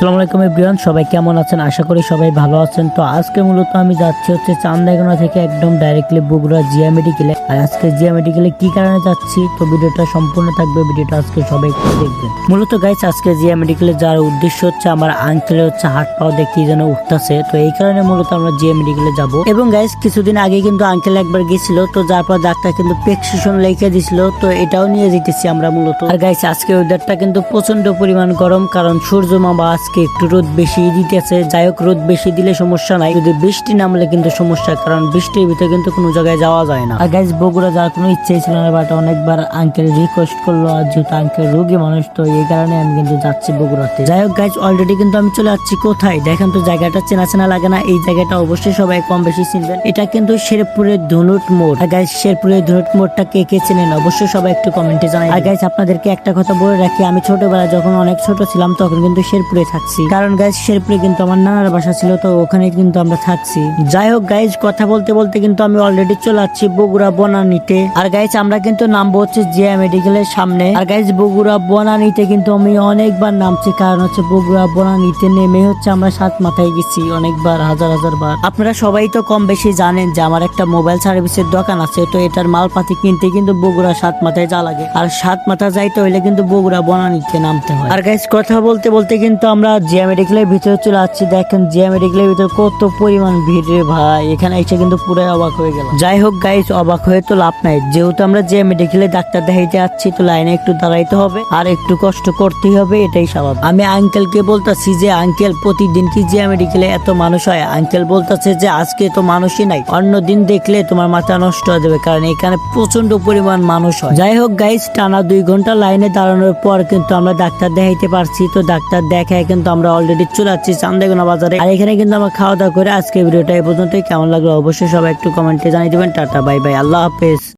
আসসালামু আলাইকুম এভরিওয়ান, সবাই কেমন আছেন? আশা করি সবাই ভালো আছেন। তো আজকে মূলত আমি যাচ্ছি চান্দাইগোনা থেকে একদম ডাইরেক্টলি বগুড়া জিয়া মেডিকেলে। আর আজকে জিয়া মেডিকেলে কি কারণে যাচ্ছি তো ভিডিওটা সম্পূর্ণ থাকবে, ভিডিওটা আজকে সবাই একটু দেখবেন। মূলত গাইস আজকে জিয়া মেডিকেলে যাওয়ার উদ্দেশ্য আমার আঙ্কেলের হাত পাও দেখি যেন উঠতেছে, তো এই কারণে মূলত আমরা জিয়া মেডিকেলে যাব। এবং গাইস কিছুদিন আগে কিন্তু আঙ্কেল একবার গেছিল, তো যার পর ডাক্তার কিন্তু প্রেসক্রিপশন লিখে দিছিল, তো এটাও নিয়ে যেতেছি আমরা মূলত। আর গাইস আজকে ওয়েদারটা কিন্তু প্রচন্ড পরিমাণ গরম, কারণ সূর্য মামা আজকে একটু রোদ বেশি দিতেছে। যাই হোক, রোদ বেশি দিলে সমস্যা নাই, যদি বৃষ্টি নামলে কিন্তু সমস্যা, কারণ বৃষ্টির ভিতরে কিন্তু কোনো জায়গায় যাওয়া যায় না। আর গাইস বগুড়া যাওয়ার কোনো ইচ্ছাই ছিল না, বাট অনেকবার আঙ্কেল রিকোয়েস্ট করলো, আর যেহেতু আঙ্কেল রোগী মানুষ, তো এই কারণে আমি কিন্তু যাচ্ছি বগুড়াতে। যাই হোক গাইস, অলরেডি কিন্তু আমি চলে যাচ্ছি কোথায় দেখেন তো, জায়গাটা চেনা চেনা লাগে না? এই জায়গাটা অবশ্যই সবাই কম বেশি চিনবেন, এটা কিন্তু শেরপুরের ধনুট মোড়। আর গাইস শেরপুরের ধনুট মোড়টা কে কে চেনেন অবশ্যই সবাই একটু কমেন্টে জানাই। আর গাইস আপনাদেরকে একটা কথা বলে রাখি, আমি ছোটবেলায় যখন অনেক ছোট ছিলাম তখন কিন্তু শেরপুরে থাকছি, কারণ গাইস শেরপুরে কিন্তু আমার নানার বাসা ছিল, তো ওখানে কিন্তু আমরা থাকছি। যাই হোক গাইস, কথা বলতে বলতে কিন্তু আমি অলরেডি চলে যাচ্ছি বগুড়া বনানীতে। আর গাইস আমরা কিন্তু নামবো জিয়া মেডিকেলের সামনে। আর গাইস বগুড়া বনানীতে কিন্তু আমি অনেকবার নামছি, কারণ বগুড়া বনানীতে নেমে আমরা সাত মাথায় গেছি অনেকবার, হাজার হাজার বার। আপনারা সবাই তো কম বেশি জানেন যে আমার একটা মোবাইল সার্ভিসের দোকান আছে, তো এটার মালপাতি কিনতে কিন্তু বগুড়া সাত মাথায় যা লাগে, আর সাত মাথা যাইতে হইলে কিন্তু বগুড়া বনানীতে নামতে হয়। আর গাইস কথা বলতে বলতে কিন্তু আমরা জিয়া মেডিকেলের ভিতরে চলে আসছি। দেখেন জিয়া মেডিকেলের ভিতরে কত পরিমাণ ভিড় রে ভাই, এখানে এসে কিন্তু পুরাই অবাক হয়ে গেল। যাই হোক গাইস, অবাক হয়ে তো লাভ নাই, যেহেতু আমরা জিয়া মেডিকেলে ডাক্তার দেখাইতে যাচ্ছি, তো লাইনে একটু দাঁড়াইতে হবে আর একটু কষ্ট করতেই হবে, এটাই স্বাভাবিক। আমি আঙ্কেলকে বলতাছি যে আঙ্কেল প্রতিদিন কি জিয়া মেডিকেলে এত মানুষ হয়? আঙ্কেল বলতেছে যে আজকে তো মানুষই নাই, অন্য দিন দেখলে তোমার মাথা নষ্ট হয়ে যাবে, কারণ এখানে প্রচন্ড পরিমাণ মানুষ হয়। যাই হোক গাইস, টানা 2 ঘন্টা লাইনে দাঁড়ানোর পর কিন্তু আমরা ডাক্তার দেখাইতে পারছি। তো ডাক্তার দেখায় কিন্তু আমরা অলরেডি চলে যাচ্ছি চান্দাইগোনা বাজারে। আর এখানে কিন্তু আমরা খাওয়া দাওয়া করে আজকে ভিডিওটা এই পর্যন্তই। কেমন লাগলো অবশ্যই সবাই একটু কমেন্টে জানিয়ে দিবেন। টাটা বাই বাই, আল্লাহ হাফেজ।